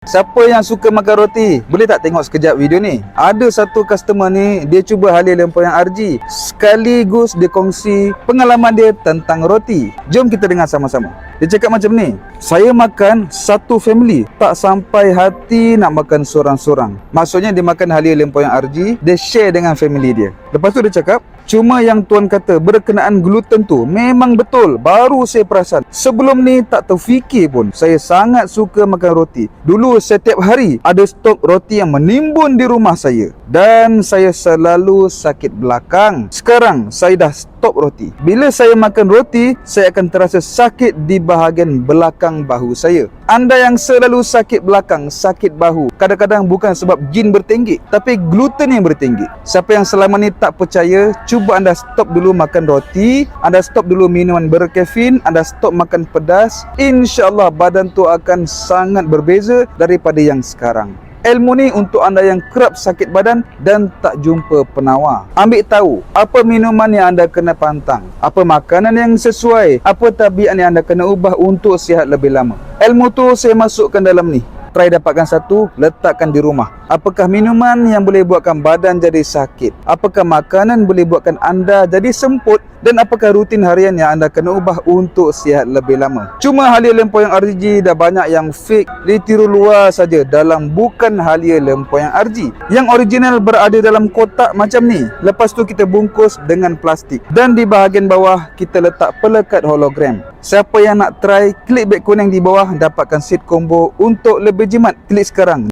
Siapa yang suka makan roti, boleh tak tengok sekejap video ni? Ada satu customer ni, dia cuba halia lempoyan RG, sekaligus dia kongsi pengalaman dia tentang roti. Jom kita dengar sama-sama. Dia cakap macam ni, saya makan satu family, tak sampai hati nak makan sorang-sorang. Maksudnya dia makan halia lempoyan RG, dia share dengan family dia. Lepas tu dia cakap, cuma yang tuan kata berkenaan gluten tu memang betul, baru saya perasan. Sebelum ni tak terfikir pun. Saya sangat suka makan roti. Dulu setiap hari ada stok roti yang menimbun di rumah saya, dan saya selalu sakit belakang. Sekarang saya dah stop roti. Bila saya makan roti, saya akan terasa sakit di bahagian belakang bahu saya. Anda yang selalu sakit belakang, sakit bahu, kadang-kadang bukan sebab jin bertinggi, tapi gluten yang bertinggi. Siapa yang selama ni tak percaya, cuba anda stop dulu makan roti, anda stop dulu minuman berkafein, anda stop makan pedas. InsyaAllah badan tu akan sangat berbeza daripada yang sekarang. Ilmu ni untuk anda yang kerap sakit badan dan tak jumpa penawar. Ambil tahu apa minuman yang anda kena pantang, apa makanan yang sesuai, apa tabiat yang anda kena ubah untuk sihat lebih lama. Ilmu tu saya masukkan dalam ni. Try dapatkan satu, letakkan di rumah. Apakah minuman yang boleh buatkan badan jadi sakit? Apakah makanan boleh buatkan anda jadi semput? Dan apakah rutin harian yang anda kena ubah untuk sihat lebih lama? Cuma halia lempoyan RG dah banyak yang fake, ditiru luar saja dalam bukan halia lempoyan RG. Yang original berada dalam kotak macam ni. Lepas tu kita bungkus dengan plastik. Dan di bahagian bawah kita letak pelekat hologram. Siapa yang nak try, klik beg kuning di bawah, dapatkan set combo untuk lebih jimat. Klik sekarang.